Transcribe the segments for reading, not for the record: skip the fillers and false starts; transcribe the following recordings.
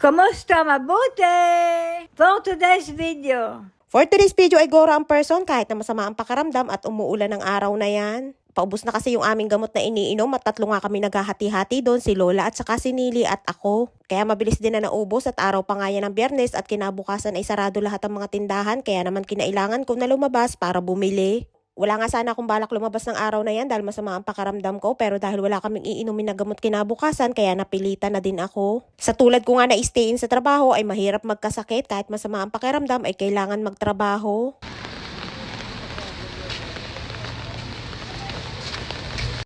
Kumusta? Mabuti! For today's video. For today's video ay gora ang person kahit na masama ang pakaramdam at umuulan ng araw na yan. Paubos na kasi yung aming gamot na iniinom at tatlo nga kami naghahati-hati doon, si Lola at saka si Nili at ako. Kaya mabilis din na naubos at araw pa nga yan ng Biyernes at kinabukasan ay sarado lahat ang mga tindahan kaya naman kinailangan ko na lumabas para bumili. Wala nga sana akong balak lumabas ng araw na yan dahil masama ang pakaramdam ko pero dahil wala kaming iinumin na gamot kinabukasan kaya napilitan na din ako. Sa tulad ko nga na stay in sa trabaho ay mahirap magkasakit kahit masama ang pakiramdam ay kailangan magtrabaho.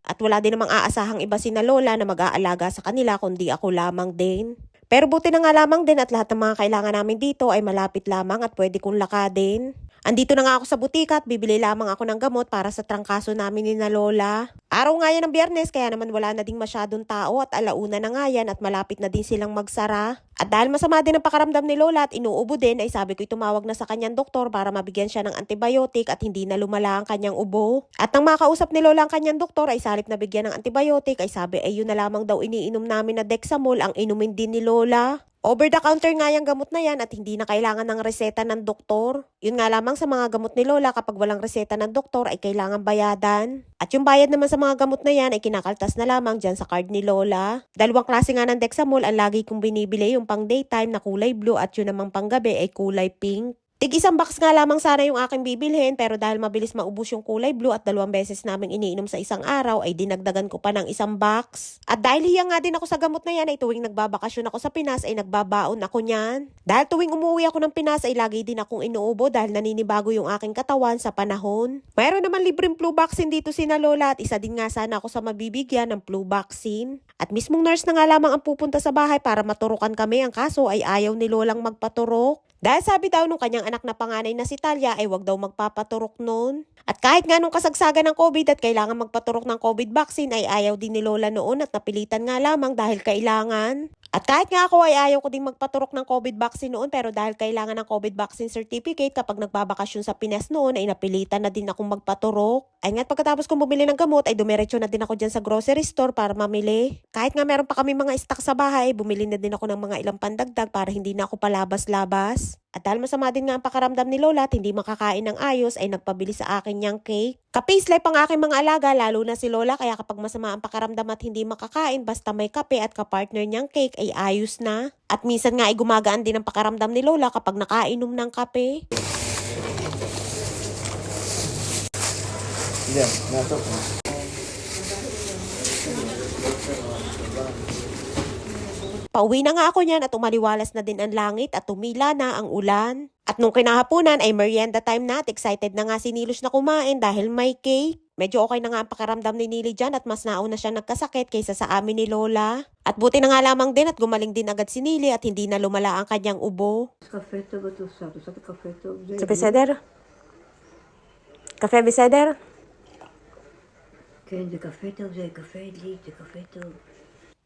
At wala din namang aasahang iba sina Lola na mag-aalaga sa kanila kundi ako lamang din. Pero buti na nga lamang din at lahat ng mga kailangan namin dito ay malapit lamang at pwede kong lakadin. Andito na nga ako sa butika at bibili lamang ako ng gamot para sa trangkaso namin ni na Lola. Araw nga yan ng Biyernes kaya naman wala na ding masyadong tao at alauna na nga yan at malapit na din silang magsara. At dahil masama din ang pakaramdam ni Lola at inuubo din ay sabi ko'y tumawag na sa kanyang doktor para mabigyan siya ng antibiotic at hindi na lumala ang kanyang ubo. At nang makausap ni Lola ang kanyang doktor ay salip na bigyan ng antibiotic ay sabi ay yun na lamang daw iniinom namin na Dexamol ang inumin din ni Lola. Over the counter nga yung gamot na yan at hindi na kailangan ng reseta ng doktor. Yun nga lamang sa mga gamot ni Lola kapag walang reseta ng doktor ay kailangan bayadan. At yung bayad naman sa mga gamot na yan ay kinakaltas na lamang dyan sa card ni Lola. Dalawang klase nga ng Dexamol ang lagi kong binibili, yung pang daytime na kulay blue at yun namang pang gabi ay kulay pink. Tig isang box nga lamang sana yung aking bibilhin pero dahil mabilis maubos yung kulay blue at 2 beses naming iniinom sa isang araw ay dinagdagan ko pa ng isang box. At dahil hiyang nga din ako sa gamot na yan ay tuwing nagbabakasyon ako sa Pinas ay nagbabaon ako niyan. Dahil tuwing umuwi ako ng Pinas ay lagi din akong inuubo dahil naninibago yung aking katawan sa panahon. Mayroon naman libreng flu vaccine dito sina Lola at isa din nga sana ako sa mabibigyan ng flu vaccine. At mismong nurse na nga lamang ang pupunta sa bahay para maturukan kami, ang kaso ay ayaw ni Lolang magpaturok. Dahil sabi daw nung kanyang anak na panganay na si Talia ay wag daw magpapaturok noon. At kahit nga nung kasagsagan ng COVID at kailangan magpaturok ng COVID vaccine ay ayaw din ni Lola noon at napilitan nga lamang dahil kailangan. At kahit nga ako ay ayaw ko din magpaturok ng COVID vaccine noon pero dahil kailangan ng COVID vaccine certificate kapag nagbabakasyon sa Pinas noon ay napilitan na din akong magpaturok. Ay nga't pagkatapos kong bumili ng gamot ay dumiretso na din ako dyan sa grocery store para mamili. Kahit nga meron pa kami mga stock sa bahay, bumili na din ako ng mga ilang pandagdag para hindi na ako palabas-labas. At dahil masama din nga ang pakaramdam ni Lola at hindi makakain ng ayos ay nagpabili sa akin niyang cake. Ka-paislike ang aking mga alaga lalo na si Lola kaya kapag masama ang pakaramdam at hindi makakain basta may kape at kapartner niyang cake ay ayos na. At minsan nga ay gumagaan din ang pakaramdam ni Lola kapag nakainom ng kape. Yan, nato ko. Pauwi na nga ako niyan at umaliwalas na din ang langit at tumila na ang ulan. At nung kinahaponan ay merienda time na at excited na nga si Nilos na kumain dahil may cake. Medyo okay na nga ang pakaramdam ni Nili dyan at mas nauna siya nagkasakit kaysa sa amin ni Lola. At buti na nga lamang din at gumaling din agad si Nili at hindi na lumala ang kanyang ubo. Kafe to ba to sa? Sabi kafe to. Kafe Seder? Kafe Biseder? Kaya kafe to, kafe dito, kafe to.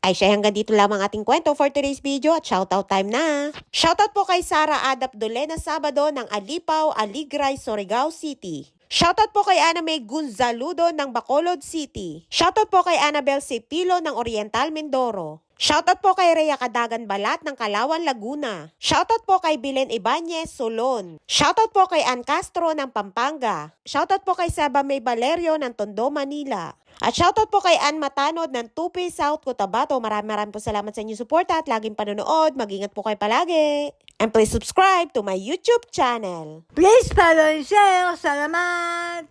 Ay siya, hanggang dito lamang ating kwento for today's video at shoutout time na. Shoutout po kay Sara Adap Dolena Sabado ng Alipaw, Aligray, Surigao City. Shoutout po kay Ana May Gunzaludo ng Bacolod City. Shoutout po kay Annabel Cepilo ng Oriental Mindoro. Shoutout po kay Rhea Kadagan Balat ng Kalawan, Laguna. Shoutout po kay Bilen Ibanez, Solon. Shoutout po kay Ann Castro ng Pampanga. Shoutout po kay Saba May Valerio ng Tondo, Manila. At shoutout po kay Ann Matanod ng Tupi, South Cotabato. Maraming po salamat sa inyong suporta at laging panonood. Mag-ingat po kayo palagi. And please subscribe to my YouTube channel. Please follow and share. Salamat!